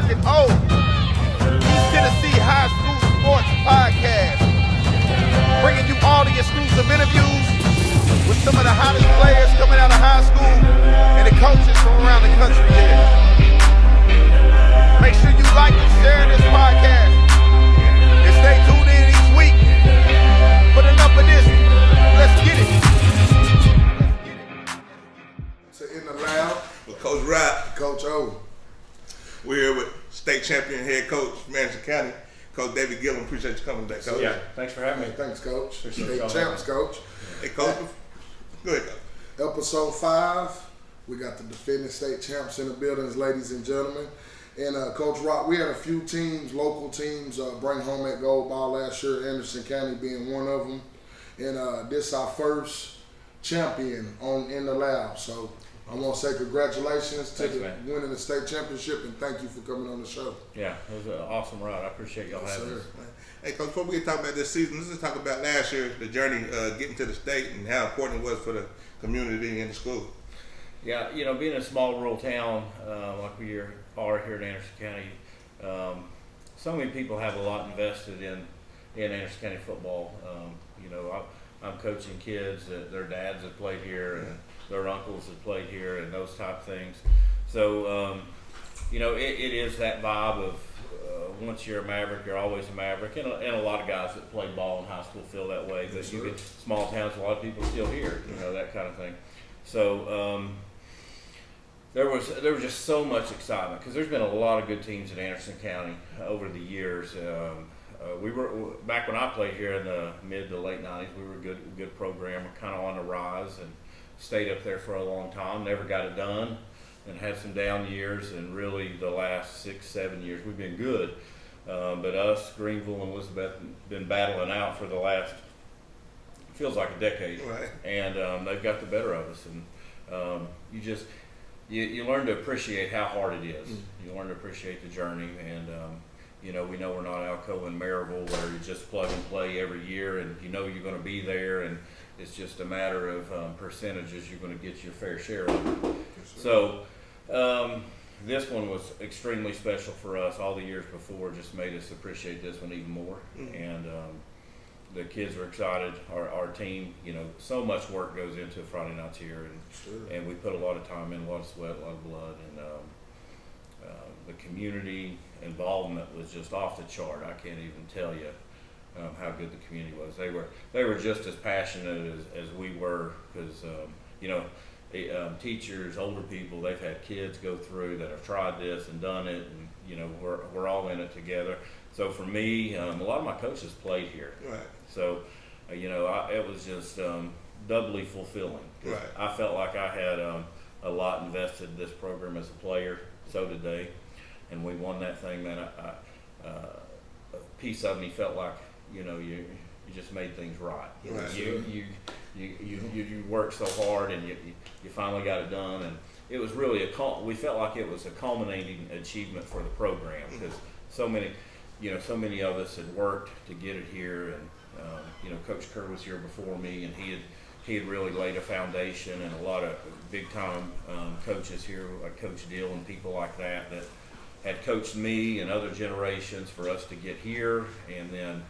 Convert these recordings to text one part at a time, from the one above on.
Station O, East Tennessee High School Sports Podcast, bringing you all the exclusive interviews with some of the hottest players coming out of high school and the coaches from around the country here. Make sure you like and share this podcast and stay tuned in each week for enough of this. Let's get it. So in the lab with Coach Rap, Coach O. We're here with state champion head coach, Madison County, Coach Davey Gillum. Appreciate you coming today, Coach. Yeah, thanks for having me. Thanks, Coach. Appreciate State y'all champs, having Coach. Hey, Coach. Go ahead, Coach. Episode 5. We got the defending state champs in the buildings, ladies and gentlemen. And Coach Rock, we had a few teams, local teams, bring home that gold ball last year, Anderson County being one of them. And this is our first champion in the lab. So I want to say congratulations to winning the state championship, and thank you for coming on the show. Yeah, it was an awesome ride. I appreciate y'all having us. Hey, Coach, before we get talk about this season, let's just talk about last year, the journey getting to the state and how important it was for the community and the school. Yeah, you know, being in a small rural town like we are here in Anderson County, so many people have a lot invested in Anderson County football. You know, I'm coaching kids that their dads have played here and their uncles have played here and those type of things. So, you know, it is that vibe of once you're a Maverick, you're always a Maverick. And a lot of guys that play ball in high school feel that way. But you get small towns, a lot of people still here, you know, that kind of thing. So there was just so much excitement because there's been a lot of good teams in Anderson County over the years. We were back when I played here in the mid to late '90s. We were a good program, kind of on the rise, and stayed up there for a long time. Never got it done, and had some down years. And really, the last 6-7 years, we've been good. But us, Greenville, and Elizabeth, been battling out for the last feels like a decade, right. And they've got the better of us. And you learn to appreciate how hard it is. You learn to appreciate the journey, and you know, we know we're not Alcoa and Maryville where you just plug and play every year, and you know you're going to be there, and it's just a matter of percentages. You're going to get your fair share of it. So this one was extremely special for us. All the years before just made us appreciate this one even more, and the kids were excited. Our team, you know, so much work goes into Friday nights here, and we put a lot of time in, a lot of sweat, a lot of blood, and the community involvement was just off the chart. I can't even tell you how good the community was. They were just as passionate as we were, because you know, teachers, older people, they've had kids go through that have tried this and done it, and you know, we're all in it together. So for me, a lot of my coaches played here, right. So you know, it was just doubly fulfilling. Right. I felt like I had a lot invested in this program as a player. So did they. And we won that thing, man. A piece of me felt like, you know, you just made things right. Right. You worked so hard, and you finally got it done, and it was really we felt like it was a culminating achievement for the program, because so many of us had worked to get it here, and you know, Coach Kerr was here before me, and he had really laid a foundation, and a lot of big time coaches here, like Coach Dill and people like that had coached me and other generations for us to get here. And then,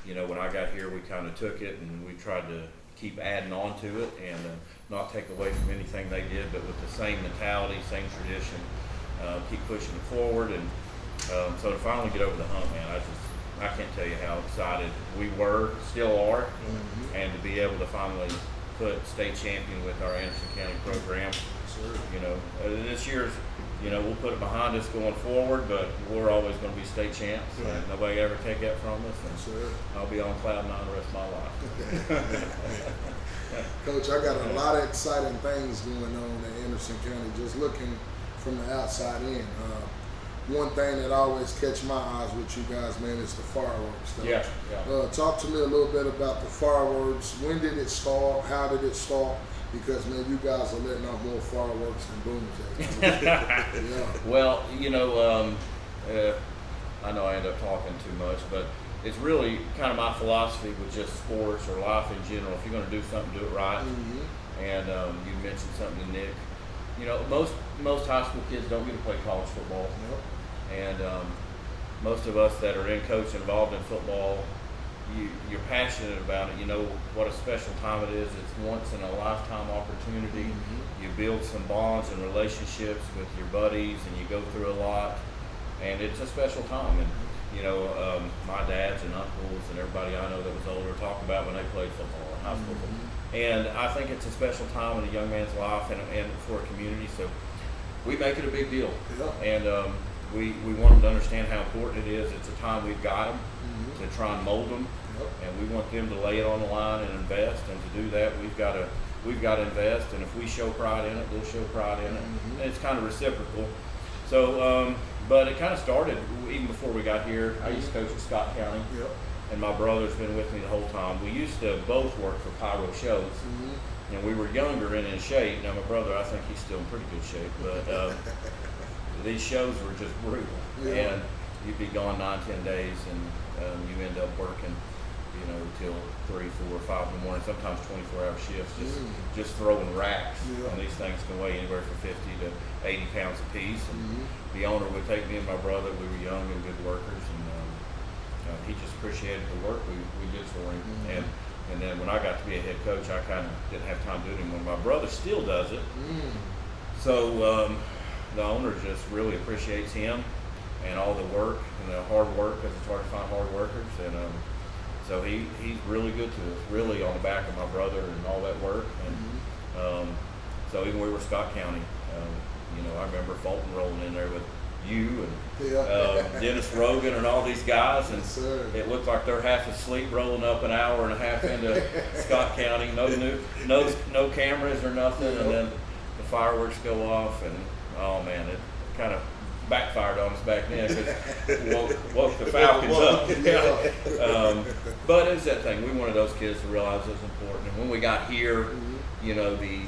you know, when I got here, we kind of took it and we tried to keep adding on to it, and not take away from anything they did, but with the same mentality, same tradition, keep pushing it forward. And so to finally get over the hump, man, I can't tell you how excited we were, still are, and to be able to finally put state champion with our Anderson County program. You know, this year's, you know, we'll put it behind us going forward, but we're always going to be state champs. Right. And nobody ever take that from us. And I'll be on cloud 9 the rest of my life. Coach, I got a lot of exciting things going on in Anderson County, just looking from the outside in. One thing that always catch my eyes with you guys, man, is the fireworks. Yeah. Talk to me a little bit about the fireworks. When did it start? How did it start? Because, man, you guys are letting out more fireworks than booms. Yeah. Well, you know, I know I end up talking too much, but it's really kind of my philosophy with just sports or life in general. If you're going to do something, do it right. And you mentioned something to Nick. You know, most high school kids don't get to play college football. And most of us that are in coach involved in football, you're passionate about it. You know what a special time it is. It's once in a lifetime opportunity. You build some bonds and relationships with your buddies, and you go through a lot. And it's a special time. And you know, my dads and uncles and everybody I know that was older talk about when they played football in high school. And I think it's a special time in a young man's life and for a community. So we make it a big deal. And we want them to understand how important it is. It's a time we've got them to try and mold them. And we want them to lay it on the line and invest. And to do that, we've got to invest. And if we show pride in it, they'll show pride in it. And it's kind of reciprocal. So, but it kind of started even before we got here. I used to coach at Scott County, and my brother's been with me the whole time. We used to both work for Pyro shows, and we were younger and in shape. Now my brother, I think he's still in pretty good shape, but these shows were just brutal, and you'd be gone 9-10 days, and you end up working, you know, till 3, 4, 5 in the morning, sometimes 24-hour shifts, just throwing racks. And these things can weigh anywhere from 50 to 80 pounds a piece. And the owner would take me and my brother. We were young and good workers, and he just appreciated the work we did for him. And then when I got to be a head coach, I kind of didn't have time to do it anymore. My brother still does it. So the owner just really appreciates him and all the work and the hard work, because it's hard to find hard workers. And so he's really good to us, really on the back of my brother and all that work. And so even when we were Scott County, you know, I remember Fulton rolling in there with you and Dennis Rogan and all these guys, and it looked like they're half asleep rolling up an hour and a half into Scott County. No cameras or nothing, and then the fireworks go off, and oh man, it kind of backfired on us back then because woke the Falcons up. But it's that thing. We wanted those kids to realize it was important. And when we got here, you know, the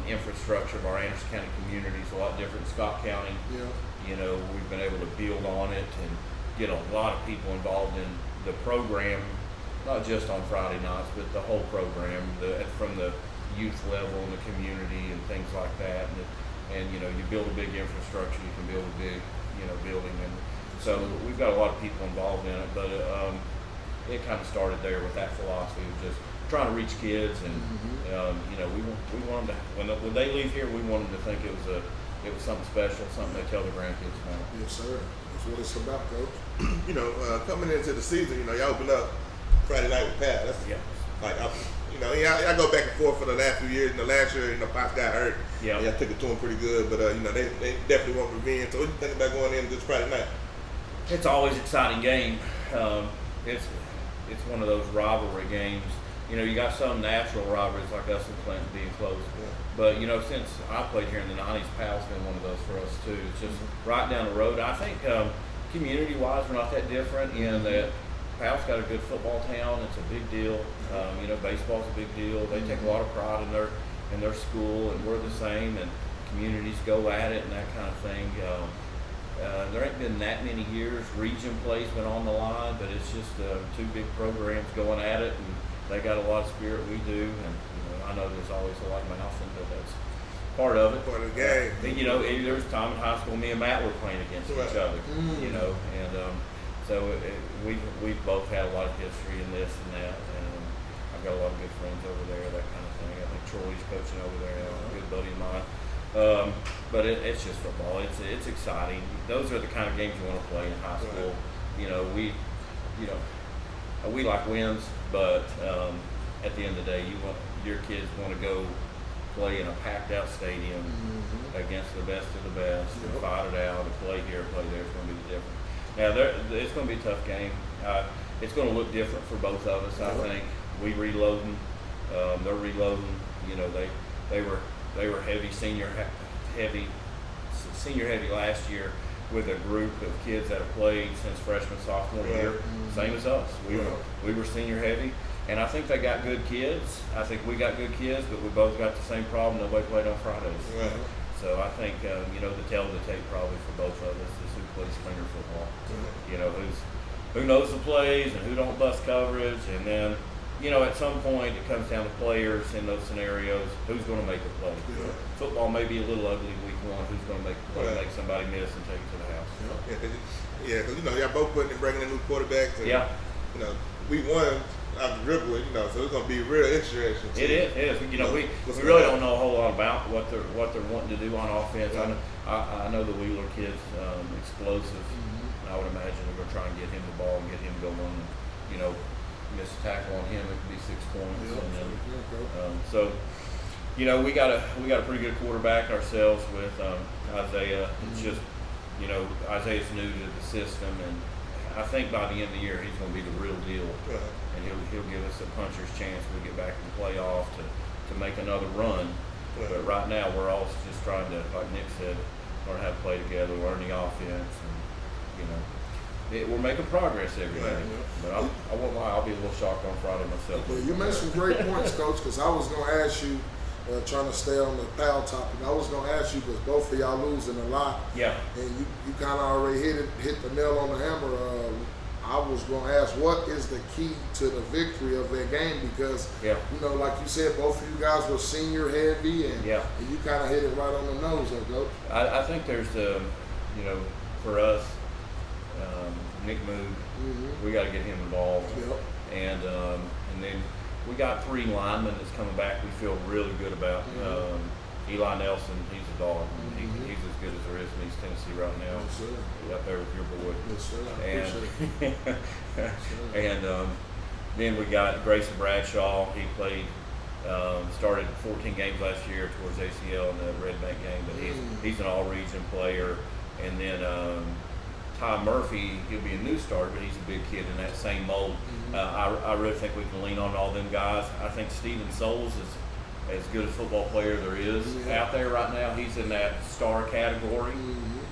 infrastructure of our Anderson County community is a lot different than Scott County. You know, we've been able to build on it and get a lot of people involved in the program, not just on Friday nights, but the whole program, from the youth level and the community and things like that. And you know, you build a big infrastructure, you can build a big, you know, building, and so we've got a lot of people involved in it. But it kind of started there with that philosophy of just trying to reach kids, and you know, we want them to, when they leave here, we want them to think it was something special, something they tell their grandkids about. Yes, sir. That's what it's about, Coach. You know, coming into the season, you know, y'all opened up Friday night with Pat. That's like, you know, I go back and forth for the last few years. And the last year, you know, Pat got hurt. Yeah, I took it to him pretty good, but you know, they definitely want revenge. So what do you think about going in this Friday night? It's always an exciting game. It's one of those rivalry games. You know, you got some natural rivalries like us and Clinton being close. But, you know, since I played here in the 90s, Powell's been one of those for us, too. It's just right down the road. I think community-wise, we're not that different in that Powell's got a good football town. It's a big deal. You know, baseball's a big deal. They take a lot of pride in their school, and we're the same, and communities go at it and that kind of thing. There ain't been that many years region plays been on the line, but it's just two big programs going at it, and they got a lot of spirit. We do, and I know there's always a lot of mouthing, but that's part of it. Part of the game. You know, there was a time in high school me and Matt were playing against each other. You know, and so we've both had a lot of history in this and that, and I've got a lot of good friends over there, that kind of thing. I think Troy's coaching over there, a good buddy of mine. But it's just football. It's exciting. Those are the kind of games you want to play in high school. You know, we like wins, but at the end of the day, your kids want to go play in a packed out stadium against the best of the best and fight it out, and play here, play there. It's going to be the difference. Now, it's going to be a tough game. It's going to look different for both of us. I think we reloading, they're reloading. You know, they were heavy senior heavy last year with a group of kids that have played since freshman, sophomore year, same as us. We were senior heavy, and I think they got good kids. I think we got good kids, but we both got the same problem. Nobody played on Fridays. So I think you know, the tell of the tape probably for both of us is who plays cleaner football. You know, who knows the plays and who don't bust coverage, and then at some point it comes down to players in those scenarios. Who's going to make a play? Yeah. Football may be a little ugly week one. Who's going to make a play, make somebody miss, and take it to the house? Because y'all both bringing in new quarterbacks. And, week one out the dribble, so it's going to be real interesting. It is. We really don't know a whole lot about what they're wanting to do on offense. Yeah. I know the Wheeler kid's explosive. I would imagine they're going to try and get him the ball and get him going. And, miss a tackle on him, it could be 6 points. Yeah. And then, so, we got a pretty good quarterback ourselves with Isaiah. It's just, Isaiah's new to the system, and I think by the end of the year he's going to be the real deal. And he'll give us a puncher's chance when we get back in the playoff to make another run. But right now we're all just trying to, like Nick said, learn how to play together, learn the offense, and we're making progress every day. But I won't lie, I'll be a little shocked on Friday myself. Yeah, you made some great points, Coach, because I was going to ask you, trying to stay on the foul topic, I was going to ask you, because both of y'all losing a lot. Yeah. And you kind of already hit the nail on the hammer. I was going to ask, what is the key to the victory of that game? Because, like you said, both of you guys were senior heavy, and you kind of hit it right on the nose there, Coach. I think there's for us, Nick Moog, we got to get him involved. And then we got 3 linemen that's coming back we feel really good about. Eli Nelson, he's a dog. He's as good as there is in East Tennessee right now. Yes, sir. He's up there with your boy. Yes, sir. And then we got Grayson Bradshaw. He played, started 14 games last year towards ACL in the Red Bank game, but he's an all-region player. And then Ty Murphy, he'll be a new starter, but he's a big kid in that same mold. I really think we can lean on all them guys. I think Steven Souls is as good a football player there is out there right now. He's in that star category,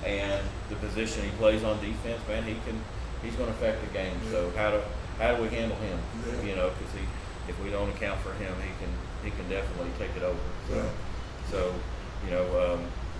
and the position he plays on defense, man, he's going to affect the game. So how do we handle him? Because if we don't account for him, he can definitely take it over. So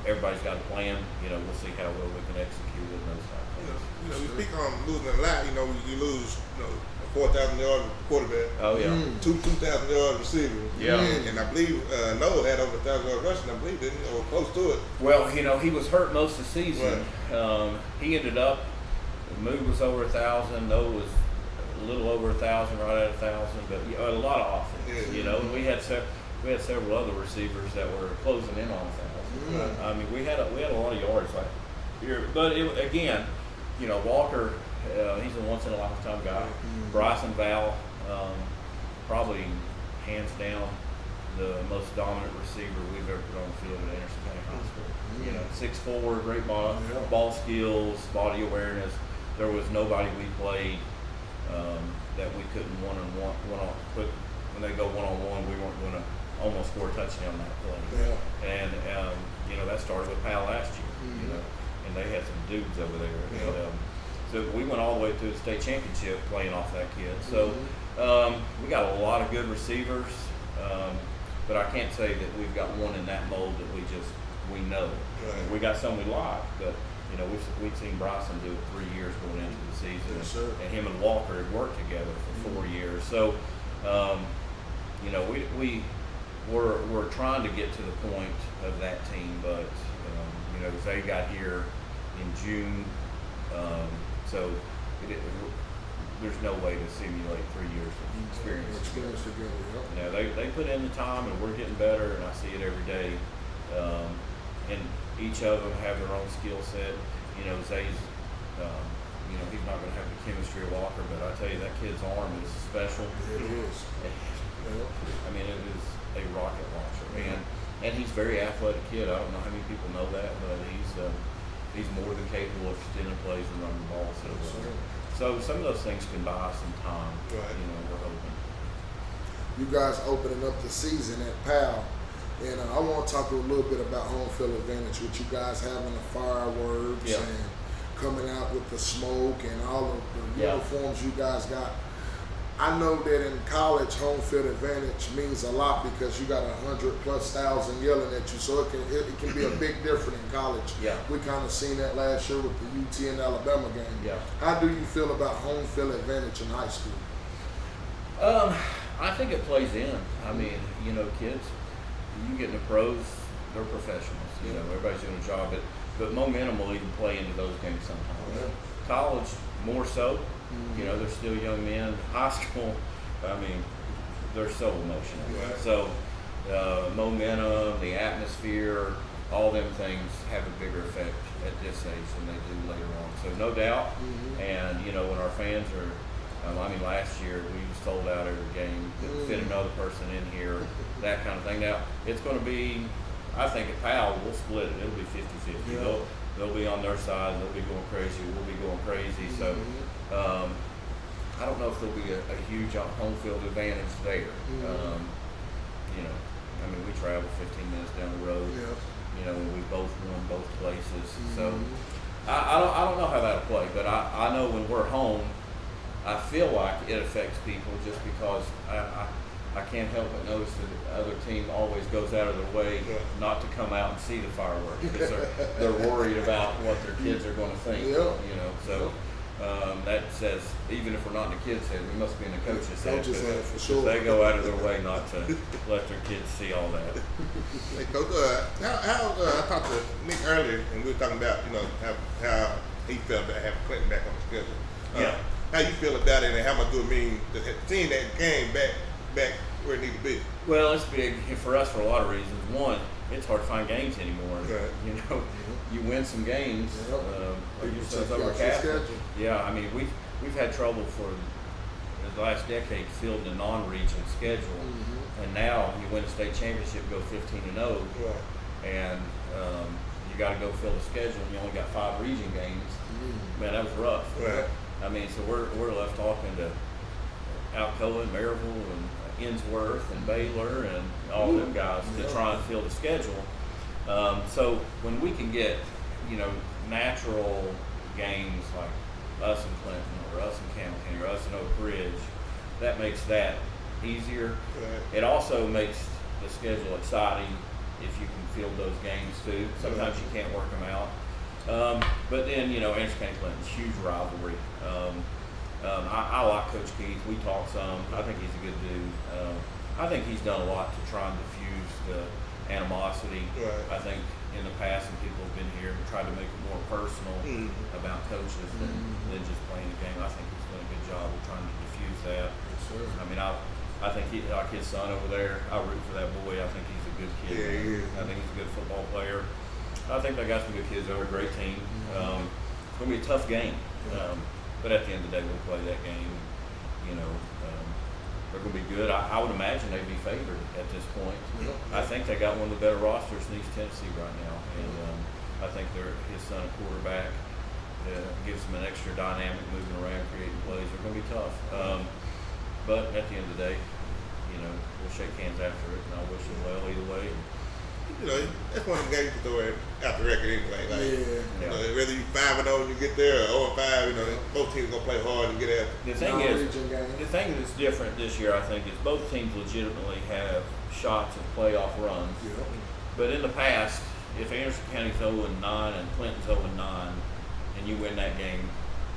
everybody's got a plan. We'll see how well we can execute it and those type of things. We speak on losing a lot. You lose, a 4,000-yard quarterback. Oh yeah. 2,000-yard receivers. Yeah. And I believe Noah had over 1,000-yard rushing. I believe, didn't he? Or close to it. Well, he was hurt most of the season. Right. He ended up. Moog was over 1,000. Noah was a little over 1,000, right at 1,000. But a lot of offense. And we had several other receivers that were closing in on 1,000. I mean, we had a lot of yards like here, but again, Walker, he's a once in a lifetime guy. Bryson Val, probably hands down the most dominant receiver we've ever put on the field at Anderson County High School. 6'4", great ball skills, body awareness. There was nobody we played that we couldn't one on when they go one-on-one, we weren't going to almost score a touchdown that play. And that started with Powell last year, and they had some dudes over there. And, so we went all the way to the state championship playing off that kid. So we got a lot of good receivers, but I can't say that we've got one in that mold that we know. Right. We got some we like, but we've seen Bryson do it 3 years going into the season, and him and Walker had worked together for 4 years. So we're trying to get to the point of that team, but they got here in June, so there's no way to simulate 3 years of experience together. They put in the time, and we're getting better, and I see it every day. And each of them have their own skill set. Zay's, he's not going to have the chemistry of Walker, but I tell you, that kid's arm is special. It is. I mean, it is a rocket launcher, and he's a very athletic kid. I don't know how many people know that, but he's more than capable of extending plays and running the ball. So some of those things can buy us some time. Right. We're hoping. You guys opening up the season at Powell, and I want to talk a little bit about home field advantage with you guys having the fireworks and coming out with the smoke and all of the uniforms you guys got. I know that in college, home field advantage means a lot because you got 100,000+ yelling at you, so it can be a big difference in college. Yeah. We kind of seen that last year with the UT and Alabama game. Yeah. How do you feel about home field advantage in high school? I think it plays in. I mean, you know, kids, you get in the pros, they're professionals. You know, everybody's doing a job, but momentum will even play into those games sometimes. Yeah. College, more so. You know, they're still young men. High school, I mean, they're so emotional. Right. So, momentum, the atmosphere, all them things have a bigger effect at this age than they do later on. So no doubt. And you know, when our fans are, I mean, last year we was sold out every game to fit another person in here, that kind of thing. Now it's going to be, I think at Powell we'll split it. It'll be 50-50. Yeah. They'll be on their side. They'll be going crazy. We'll be going crazy. So I don't know if there'll be a huge home field advantage there. You know, I mean, we travel 15 minutes down the road. You know, we both won both places. So I don't know how that'll play, but I know when we're home, I feel like it affects people just because I can't help but notice that the other team always goes out of their way not to come out and see the fireworks because they're worried about what their kids are going to think. You know, so that says even if we're not in the kids' head, we must be in the coaches' head. For sure. They go out of their way not to let their kids see all that. Hey, Coach, I talked to Nick earlier, and we were talking about, you know, how he felt about having Clinton back on the schedule. How you feel about it, and how much do it mean to seeing that game back where it needs to be? Well, it's big for us for a lot of reasons. One, it's hard to find games anymore. Right. You know, you win some games. Your son's over Your Catholic. schedule. Yeah, I mean we've had trouble for the last decade fielding a non-region schedule, and now you win a state championship, go 15-0, and you got to go fill the schedule, and you only got 5 region games. Man, that was rough. Right. I mean, so we're left talking to Alcoa and Maryville and Innsworth and Baylor and all them guys to try and fill the schedule. So when we can get, you know, natural games like us in Clinton or us in Camden or us in Oak Ridge, that makes that easier. Right. It also makes the schedule exciting if you can field those games too. Sometimes you can't work them out. But then, you know, Anderson County Clinton's huge rivalry. I like Coach Keith. We talk some. I think he's a good dude. I think he's done a lot to try and diffuse the animosity. Right. I think in the past, when people have been here and tried to make it more personal about coaches than just playing the game, I think he's done a good job of trying to diffuse that. I mean, I think like his son over there, I root for that boy. I think he's a good kid. Yeah, he is. I think he's a good football player. I think they got some good kids. They're a great team. It's going to be a tough game. But at the end of the day, we'll play that game. You know, they're going to be good. I would imagine they'd be favored at this point. I think they got one of the better rosters in East Tennessee right now. And I think his son, a quarterback, gives them an extra dynamic, moving around, creating plays. They're going to be tough. But at the end of the day, you know, we'll shake hands after it, and I wish them well either way. You know, that's one of them games you throw out the record anyway. Like, you know, whether you 5-0 and you get there or 0-5, you know, both teams gonna play hard and get after. The thing that's different this year, I think, is both teams legitimately have shots at playoff runs. But in the past, if Anderson County's 0-9 and Clinton's 0-9, and you win that game,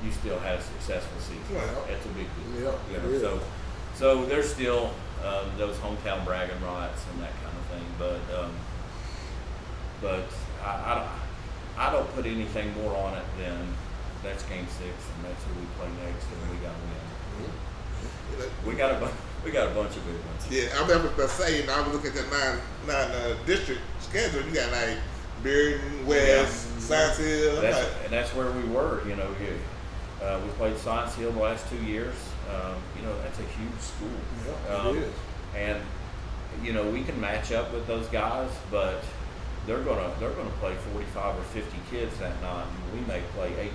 you still had a successful season. That's a big deal. You know, so there's still those hometown bragging rights and that kind of thing, but I don't put anything more on it than that's game 6 and that's who we play next and we got to win. We got a bunch of good ones. Yeah, I remember saying, I was looking at that nine district schedule. You got like Bearden, West, Science Hill. And that's where we were. You know, we played Science Hill the last 2 years. You know, that's a huge school. It is. And you know, we can match up with those guys, but they're gonna play 45 or 50 kids that night, and we may play 18.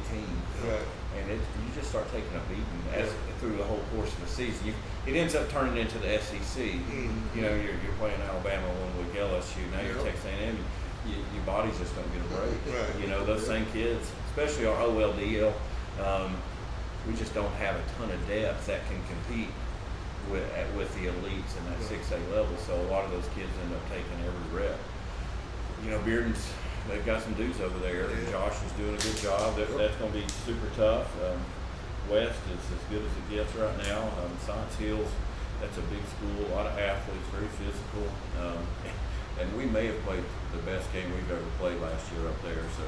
Right. And you just start taking a beating through the whole course of the season. It ends up turning into the SEC. You know, you're playing Alabama one week, LSU. Now you're Texas A&M. Your body's just don't get a break. Right. You know, those same kids, especially our OLDL, we just don't have a ton of depth that can compete with the elites in that 6A level. So a lot of those kids end up taking every rep. You know, Bearden's, they've got some dudes over there. Josh is doing a good job. That's going to be super tough. West is as good as it gets right now. Science Hill's that's a big school, a lot of athletes, very physical. And we may have played the best game we've ever played last year up there. So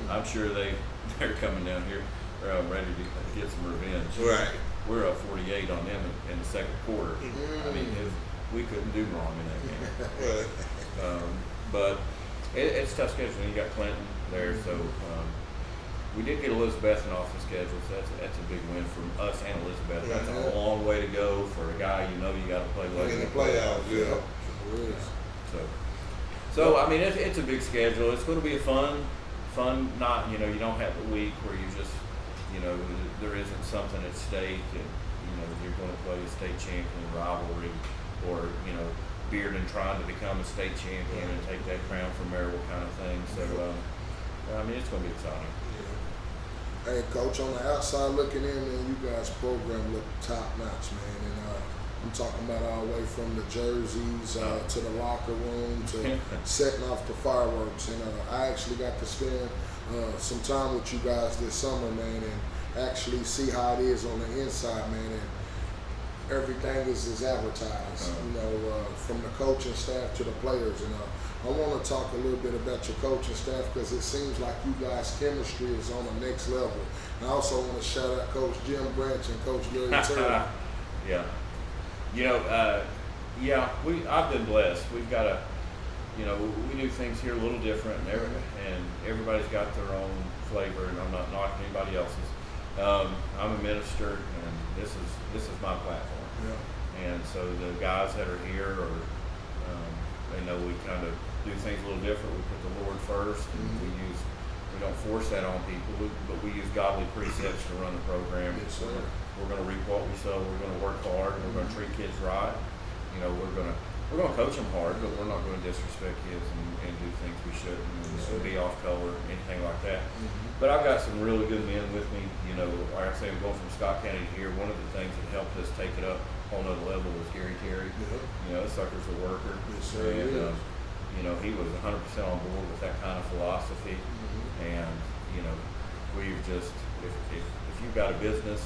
I'm sure they're coming down here ready to get some revenge. Right. We're up 48 on them in the second quarter. I mean, we couldn't do wrong in that game. But it's tough schedule. You got Clinton there, so we did get Elizabethton off the schedule. So that's a big win for us and Elizabeth. That's a long way to go for a guy you got to play late in the playoffs. Yeah. So I mean, it's a big schedule. It's going to be a fun night. You don't have the week where you just, there isn't something at stake, and you're going to play a state champion rivalry, or Bearden trying to become a state champion and take that crown from Maryville kind of thing. So I mean, it's going to be exciting. Hey, Coach, on the outside looking in, man, you guys' program look top notch, man, and I'm talking about all the way from the jerseys to the locker room to setting off the fireworks. And I actually got to spend some time with you guys this summer, man, and actually see how it is on the inside, man. And everything is advertised, from the coaching staff to the players. And I want to talk a little bit about your coaching staff because it seems like you guys' chemistry is on the next level. And I also want to shout out Coach Jim Branch and Coach Larry Taylor. I've been blessed. We've got we do things here a little different, and everybody's got their own flavor, and I'm not knocking anybody else's. I'm a minister, and this is my platform. Yeah. And so the guys that are here they know we kind of do things a little different. We put the Lord first, and we don't force that on people, but we use godly precepts to run the program. Yes, sir. We're going to reap what we sow. We're going to work hard. We're going to treat kids right. We're going to coach them hard, but we're not going to disrespect kids and do things we shouldn't and be off color, anything like that. But I've got some really good men with me. Like I say, I'm going from Scott County to here. One of the things that helped us take it up a whole nother level was Gary Terry. That sucker's a worker. Yes, sir, and he was 100% on board with that kind of philosophy. And we've just if you've got a business,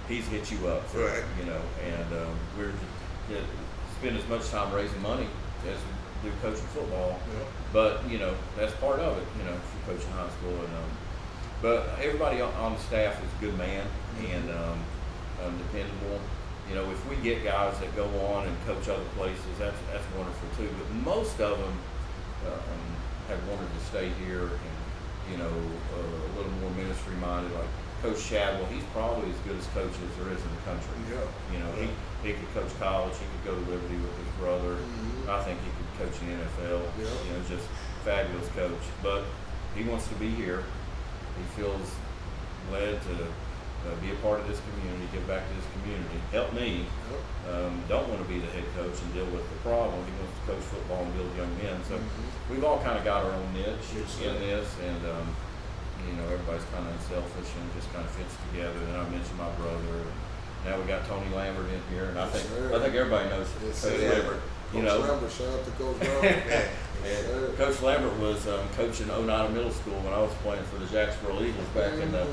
he's hit you up, right? And we're spend as much time raising money as we do coaching football, but that's part of it. If you're coaching high school, but everybody on the staff is a good man and dependable. If we get guys that go on and coach other places, that's wonderful too. But most of them have wanted to stay here and a little more ministry minded. Like Coach Shadwell, he's probably as good as coach as there is in the country. He could coach college. He could go to Liberty with his brother. I think he could coach in the NFL. Just fabulous coach. But he wants to be here. He feels led to be a part of this community, give back to this community, help me. Don't want to be the head coach and deal with the problem. He wants to coach football and build young men. So we've all kind of got our own niche in this, and everybody's kind of unselfish and just kind of fits together. And I mentioned my brother. Now we got Tony Lambert in here, and I think everybody knows Coach Lambert. Lambert, shout out to Coach Lambert. And Coach Lambert was coaching Oneida Middle School when I was playing for the Jacksboro Eagles back in the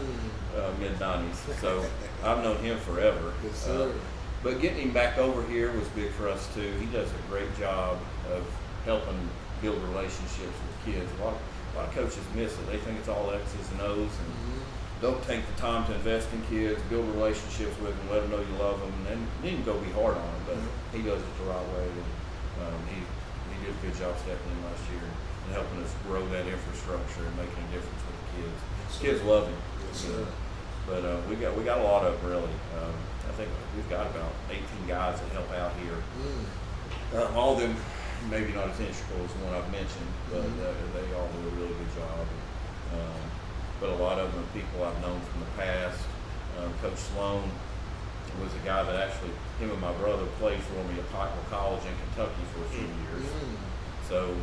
mid-90s. So I've known him forever. Yes, sir. But getting him back over here was big for us too. He does a great job of helping build relationships with kids. A lot of coaches miss it. They think it's all X's and O's and don't take the time to invest in kids, build relationships with them, let them know you love them, and then you can go be hard on them. But he does it the right way. And, he did a good job stepping in last year and helping us grow that infrastructure and making a difference with the kids. Kids love him. Yes, sir. But we got a lot of them really. I think we've got about 18 guys that help out here. All of them maybe not as integral as the one I've mentioned, but they all do a really good job. But a lot of them are people I've known from the past. Coach Sloan was a guy that actually, him and my brother played for me at Pikeville College in Kentucky for a few years. So,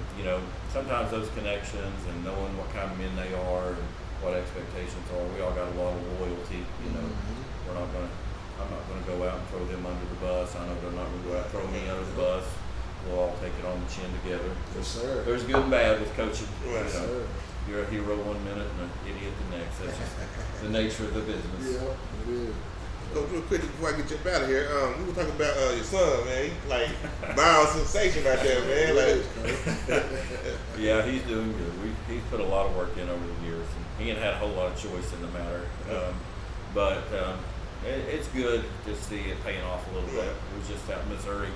sometimes those connections and knowing what kind of men they are and what expectations are, we all got a lot of loyalty. I'm not going to go out and throw them under the bus. I know they're not going to go out and throw me under the bus. We'll all take it on the chin together. Yes, sir. There's good and bad with coaching. Yes, sir. You're a hero one minute and an idiot the next. That's just the nature of the business. Yeah, it is. Coach, real quick before I get you up out of here, we were talking about your son, man. He's like mild sensation out there, man. Like, yeah, he's doing good. He's put a lot of work in over the years, and he ain't had a whole lot of choice in the matter. But it's good to see it paying off a little bit. It was just out in Missouri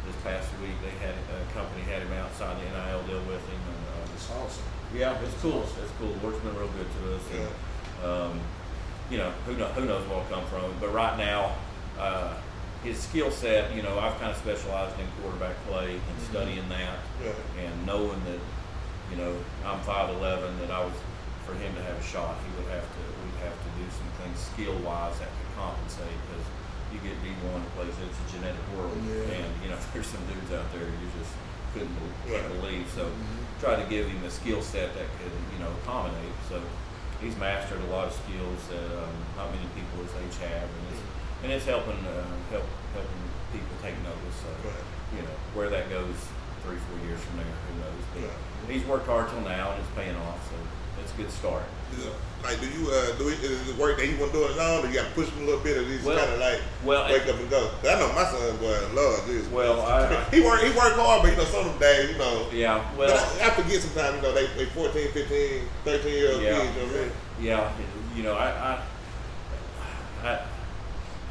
this past week. They had a company had him outside the NIL deal with him, and It's awesome. yeah, it's cool. It's cool. The work's been real good to us. And, you know, who knows what'll come from it. But right now, his skill set, you know, I've kind of specialized in quarterback play and studying that, and knowing that, you know, I'm 5'11", that for him to have a shot, we'd have to do some things skill-wise that could compensate, because you get D1 plays, it's a genetic world, and, you know, there's some dudes out there you just can't believe. So try to give him a skill set that could, you know, accommodate. So he's mastered a lot of skills that not many people his age have, and it's helping people take notice. So you know, where that goes 3-4 years from there, who knows? But he's worked hard till now, and it's paying off. So it's a good start. Like, is it work that he wasn't doing it all, or you got to push him a little bit, or he's kind of like wake up and go? I know my son, boy, Lord, Jesus. Well, he worked hard, but you know, some of them days, you know. Yeah, well, I forget sometimes, you know, they 14, 15, 13-year-old kids, you know what I mean? Yeah, you know, I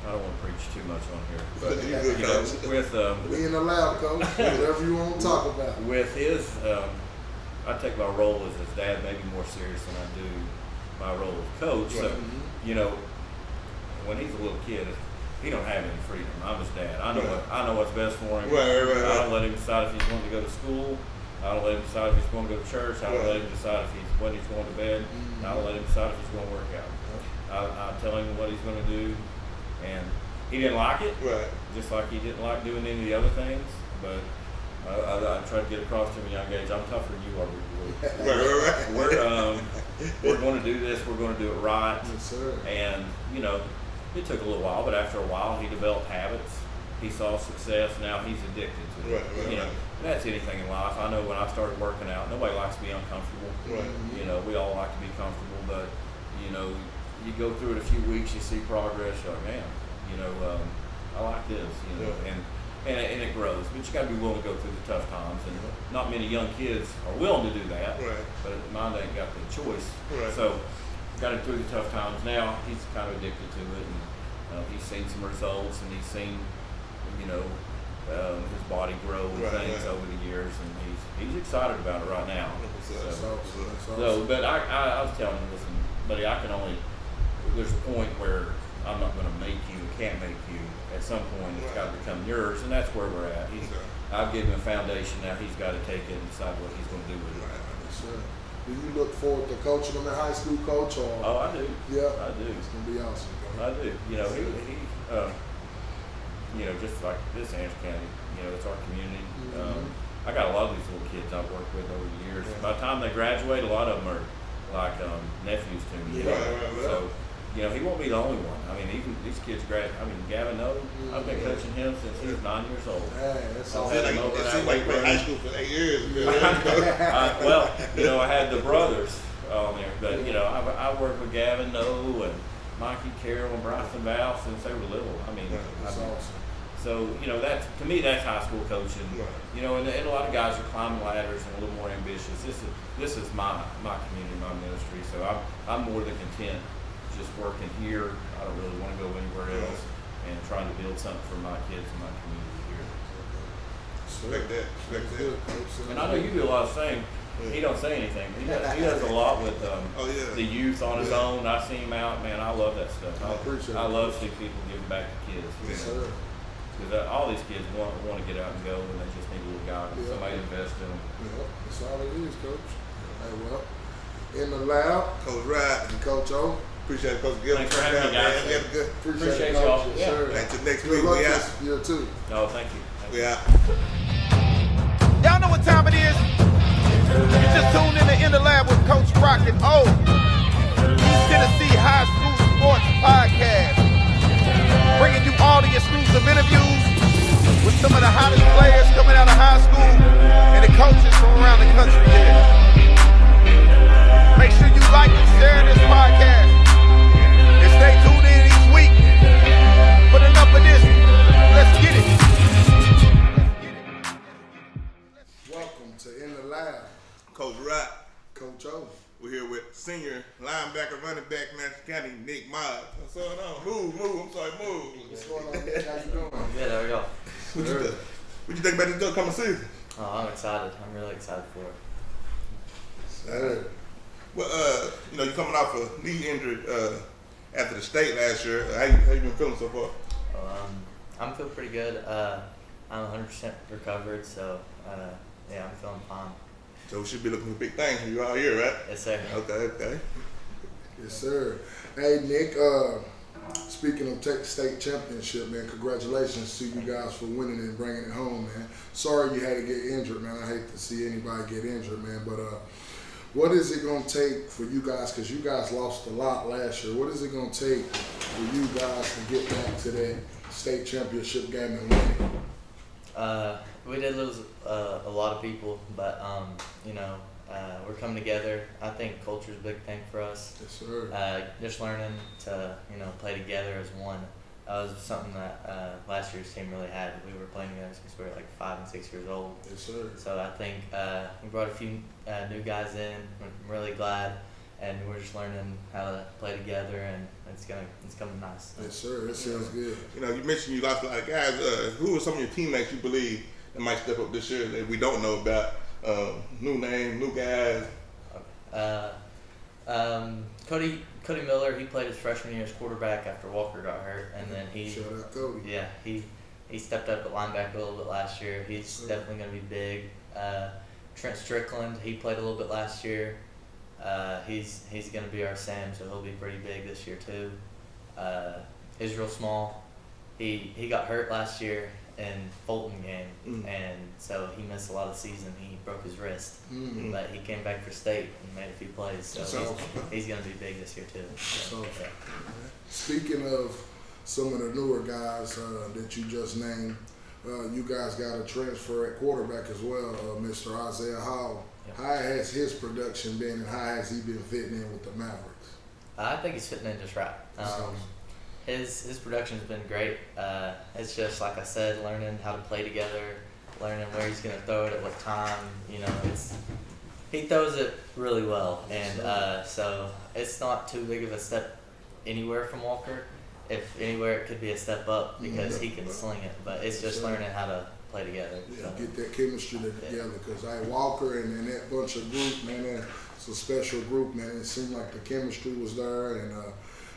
don't want to preach too much on here, but you know, with we in the lab, Coach. Whatever you want to talk about. With his, I take my role as his dad maybe more serious than I do my role as coach. So, you know, when he's a little kid, he don't have any freedom. I'm his dad. I know what's best for him. I don't let him decide if he's going to go to school. I don't let him decide if he's going to go to church. I don't let him decide when he's going to bed. I don't let him decide if he's going to work out. I tell him what he's going to do, and he didn't like it, just like he didn't like doing any of the other things. But I try to get across to him at a young age, I'm tougher than you are. We're going to do this. We're going to do it right. Yes, sir. And you know, it took a little while, but after a while, he developed habits. He saw success. Now he's addicted to it. You know, that's anything in life. I know when I started working out, nobody likes to be uncomfortable. You know, we all like to be comfortable, but you know, you go through it a few weeks, you see progress. You're like, man, you know, I like this. You know, and it grows. But you got to be willing to go through the tough times, and not many young kids are willing to do that. But mine ain't got the choice. So got him through the tough times. Now he's kind of addicted to it, and he's seen some results, and he's seen, you know, his body grow and things over the years, and he's excited about it right now. But I was telling him, listen, buddy, there's a point where I'm not going to make you, can't make you. At some point, it's got to become yours, and that's where we're at. I've given him a foundation. Now he's got to take it and decide what he's going to do with it. Do you look forward to coaching him in high school, Coach? Or? Oh, I do. Yeah, I do. It's going to be awesome. I do. You know, you know, just like this Anderson County, you know, it's our community. I got a lot of these little kids I've worked with over the years. By the time they graduate, a lot of them are like nephews to me. So, you know, he won't be the only one. I mean, even these kids Gavin Noe, I've been coaching him since he was 9 years old. That's all. It seems like high school for 8 years. Well, you know, I had the brothers on there, but you know, I worked with Gavin Noe and Mikey Carroll and Bryson Val since they were little. I mean, that's awesome. So, you know, to me, that's high school coaching. You know, and a lot of guys are climbing ladders and a little more ambitious. This is my community, my ministry. So I'm more than content just working here. I don't really want to go anywhere else, and trying to build something for my kids and my community here. Respect that. And I know you do a lot of saying. He don't say anything. He does a lot with the youth on his own. I see him out, man. I love that stuff. I appreciate it. I love seeing people giving back to kids. Because all these kids want to get out and go, and they just need a little guidance. Somebody invest in them. That's all it is, Coach. Hey, well, in the lab, Coach Rod and Coach O. Appreciate it, Coach Gillum. Thanks for having me, guys. Appreciate y'all. Until next week, we out. You too. No, thank you. We out. Y'all know what time it is. You just tuned in the lab with Coach Rock and O. East Tennessee High School Sports Podcast. Bringing you all the exclusive interviews with some of the hottest players coming out of high school and the coaches from around the country here. Make sure you like and share this podcast. And stay tuned in each week Coach Rock. Coach O. We're here with senior linebacker, running back, Anderson County, Nick Moog. What's going on? Moog. I'm sorry, Moog. What's going on, Nick? How you doing? Good, how we go? What you think about this upcoming season? Oh, I'm excited. I'm really excited for it. Well, you're coming off a knee injury after the state last year. How you been feeling so far? I'm feeling pretty good. I'm 100% recovered, so yeah, I'm feeling fine. So we should be looking for big things from you all year, right? Yes, sir. Okay. Yes, sir. Hey, Nick, speaking of state championship, man, congratulations to you guys for winning and bringing it home, man. Sorry you had to get injured, man. I hate to see anybody get injured, man. But what is it going to take for you guys, because you guys lost a lot last year, what is it going to take for you guys to get back to that state championship game and win it? We did lose a lot of people, but we're coming together. I think culture is a big thing for us. Yes, sir. Just learning to play together as one. That was something that last year's team really had. We were playing together since we were like 5 and 6 years old. Yes, sir. So I think we brought a few new guys in. I'm really glad, and we're just learning how to play together, and it's coming nice. Yes, sir. That sounds good. You mentioned you lost a lot of guys. Who are some of your teammates you believe that might step up this year that we don't know about? New name, new guys. Cody Miller, he played his freshman year as quarterback after Walker got hurt, and then Shout out Cody. Yeah, he stepped up at linebacker a little bit last year. He's definitely going to be big. Trent Strickland, he played a little bit last year. He's going to be our Sam, so he'll be pretty big this year too. Israel Small, he got hurt last year in Fulton game, and so he missed a lot of the season. He broke his wrist, but he came back for state and made a few plays. So he's going to be big this year too. So, Speaking of some of the newer guys that you just named, you guys got a transfer at quarterback as well, Mr. Isaiah Howell. Yep. How has his production been, and how has he been fitting in with the Mavericks? I think he's fitting in just right. His production's been great. It's just like I said, learning how to play together, learning where he's going to throw it at what time. He throws it really well, and so it's not too big of a step anywhere from Walker. If anywhere, it could be a step up because he can sling it. But it's just learning how to play together. Yeah, get that chemistry together, because Walker and that bunch of group, man, it's a special group, man. It seemed like the chemistry was there, and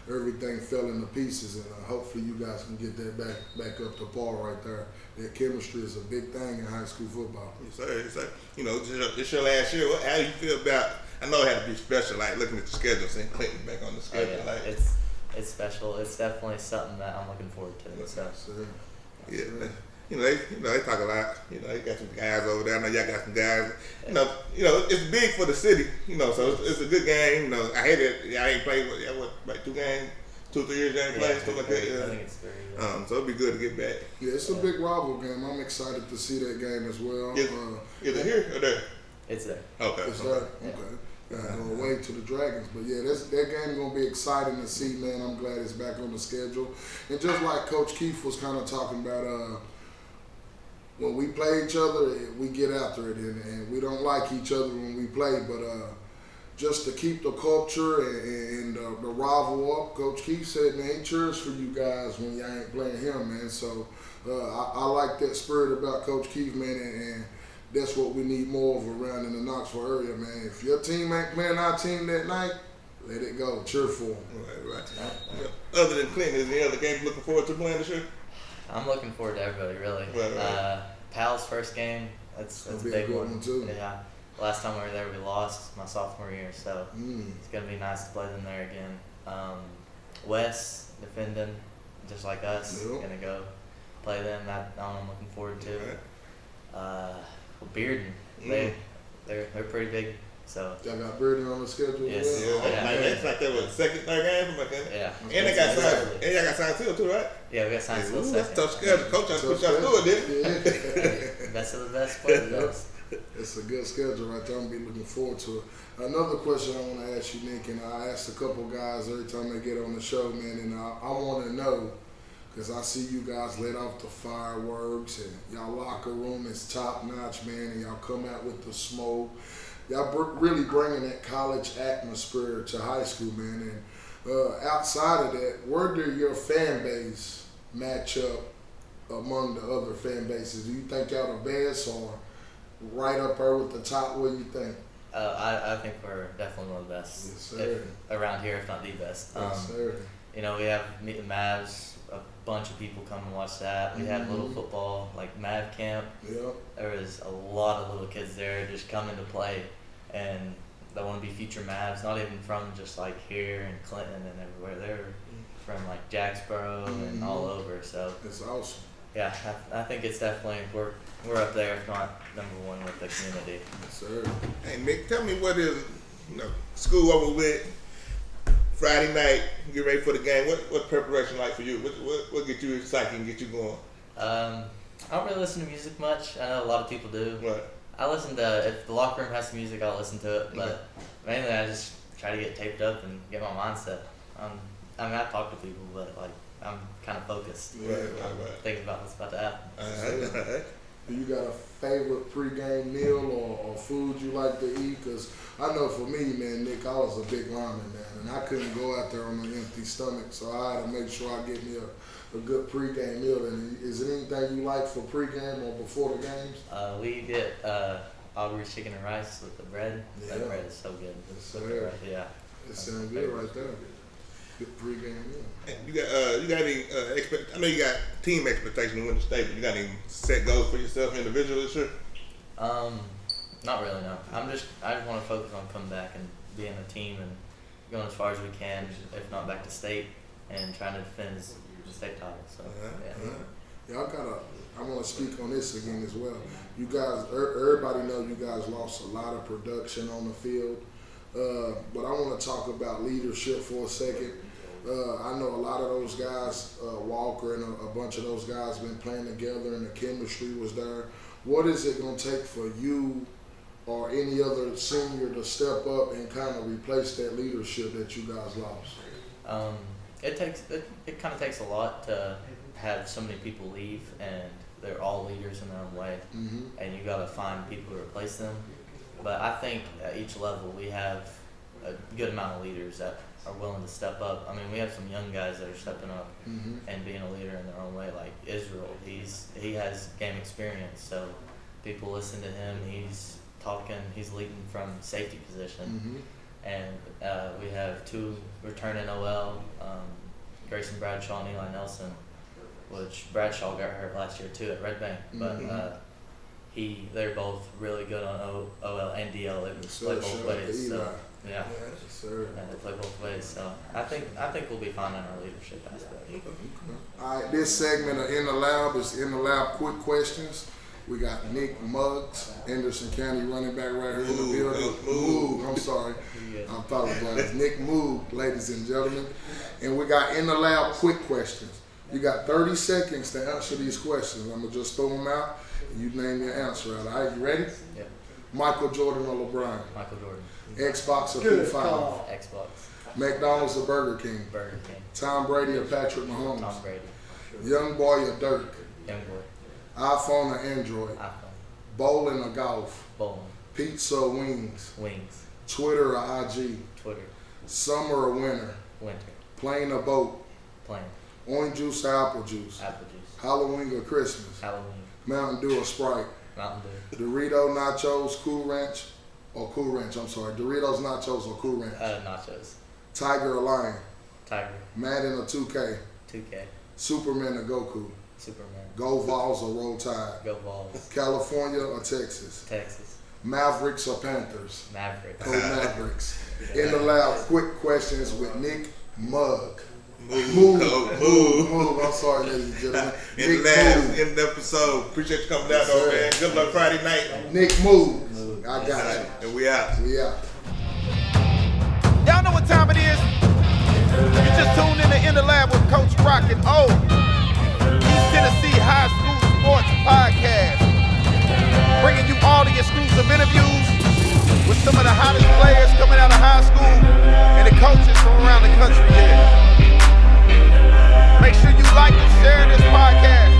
everything fell into pieces, and hopefully you guys can get that back up to par right there. That chemistry is a big thing in high school football. Yes, sir. It's like, this your last year. How do you feel about? I know it had to be special, like looking at the schedule, seeing Clinton back on the schedule. Oh, yeah. It's special. It's definitely something that I'm looking forward to. So. Yeah. They talk a lot. They got some guys over there. I know y'all got some guys. It's big for the city. So it's a good game. I hate it. Y'all ain't played like 2 games, 2 or 3 years. Y'all ain't played something like that. Yeah. I think it's 3. Yeah. So it'd be good to get back. Yeah, it's a big rival game. I'm excited to see that game as well. Is it here or there? It's there. Okay. It's there. Okay. Go away to the Dragons, but yeah, that game gonna be exciting to see, man. I'm glad it's back on the schedule, and just like Coach Keefe was kind of talking about, when we play each other, we get after it, and we don't like each other when we play, but just to keep the culture and the rival up, Coach Keefe said, man, he cheers for you guys when y'all ain't playing him, man. So I like that spirit about Coach Keefe, man, and that's what we need more of around in the Knoxville area, man. If your team ain't playing our team that night, let it go. Cheer for them. Right. Other than Clinton, is there any other games looking forward to playing this year? I'm looking forward to everybody, really. Right. Pal's first game, that's a big one. Too. Yeah. Last time we were there, we lost my sophomore year, so it's going to be nice to play them there again. Wes, defending, just like us, going to go play them. That I'm looking forward to. Right. Bearden, they're pretty big. So y'all got Bearden on the schedule. Yes. It's like that was second, third game. Yeah. And they got signed. And y'all got signed too, right? Yeah, we got signed still second. That's tough schedule. Coach trying to push y'all through it, didn't he? Best of the best players. It's a good schedule right there. I'm be looking forward to it. Another question I want to ask you, Nick, and I ask a couple guys every time they get on the show, man, and I want to know, because I see you guys let off the fireworks, and y'all locker room is top notch, man, and y'all come out with the smoke. y'all really bringing that college atmosphere to high school, man. And outside of that, where do your fan base match up among the other fan bases? Do you think y'all the best or right up there with the top? What do you think? I think we're definitely one of the best. Yes, sir. Around here, if not the best. Yes, sir. You know, we have Meet the Mavs. A bunch of people come and watch that. We have little football, like Mav Camp. Yep. There was a lot of little kids there just coming to play, and they want to be future Mavs. Not even from just like here and Clinton and everywhere. They're from like Jacksboro and all over. So it's awesome. Yeah, I think it's definitely we're up there, if not number one with the community. Yes, sir. Hey Nick, tell me what is school over with. Friday night, get ready for the game. What preparation like for you? What get you excited and get you going? I don't really listen to music much. I know a lot of people do. Right. I listen to, if the locker room has some music, I'll listen to it. But mainly I just try to get taped up and get my mindset. I talk to people, but like I'm kind of focused. Right. Thinking about what's about to happen. Do you got a favorite pregame meal or food you like to eat? Because I know for me, man, Nick, I was a big ramen man, and I couldn't go out there on an empty stomach, so I had to make sure I get me a good pregame meal. And is there anything you like for pregame or before the games? We get Aubrey chicken and rice with the bread. Yeah. That bread is so good. Yes, sir. Yeah. It sounds good right there. Good pregame meal. And you got any I know you got team expectations to win the state, but you got any set goals for yourself individually this year? Not really, no. I just want to focus on coming back and being a team and going as far as we can, if not back to state, and trying to defend the state title. So I want to speak on this again as well. You guys, everybody know you guys lost a lot of production on the field, but I want to talk about leadership for a second. I know a lot of those guys, Walker and a bunch of those guys, been playing together, and the chemistry was there. What is it going to take for you or any other senior to step up and kind of replace that leadership that you guys lost? It kind of takes a lot to have so many people leave, and they're all leaders in their own way, and you got to find people to replace them. But I think at each level we have a good amount of leaders that are willing to step up. I mean, we have some young guys that are stepping up and being a leader in their own way, like Israel. He has game experience, so people listen to him. He's talking, he's leading from safety position. And we have two returning OL, Grayson Bradshaw and Eli Nelson, which Bradshaw got hurt last year too at Red Bank, but they're both really good on OL and DL. They play both ways. So, yeah, they play both ways. So I think we'll be fine in our leadership aspect. All right, this segment of In the Lab is In the Lab Quick Questions. We got Nick Moog, Anderson County running back right here in the building. Moog, I'm sorry. I apologize. Nick Moog, ladies and gentlemen. And we got In the Lab Quick Questions. You got 30 seconds to answer these questions. I'm going to just throw them out, and you name your answer. All right, you ready? Yeah. Michael Jordan or LeBron? Michael Jordan. Xbox or P5? Xbox. McDonald's or Burger King? Burger King. Tom Brady or Patrick Mahomes? Tom Brady. Young boy or Dirk? Young boy. iPhone or Android? iPhone. Bowling or golf? Bowling. Pizza or wings? Wings. Twitter or IG? Twitter. Summer or winter? Winter. Plane or boat? Plane. Orange juice or apple juice? Apple juice. Halloween or Christmas? Halloween. Mountain Dew or Sprite? Mountain Dew. Dorito, nachos, Cool Ranch, or Cool Ranch, I'm sorry. Doritos, nachos, or Cool Ranch? Nachos. Tiger or Lion? Tiger. Madden or 2K? 2K. Superman or Goku? Superman. Go Vols or Roll Tide? Go Balls. California or Texas? Texas. Mavericks or Panthers? Mavericks. Go Mavericks. In the Lab, quick questions with Nick Moog. Move. I'm sorry, ladies and gentlemen. In the episode. Appreciate you coming down, though, man. Good luck Friday night. Nick Moog. I got you. And we out. We out. Y'all know what time it is. You just tuned in the Lab with Coach Rock and O. East Tennessee High School Sports Podcast. Bringing you all the exclusive interviews with some of the hottest players coming out of high school and the coaches from around the country here. Make sure you like and share this podcast.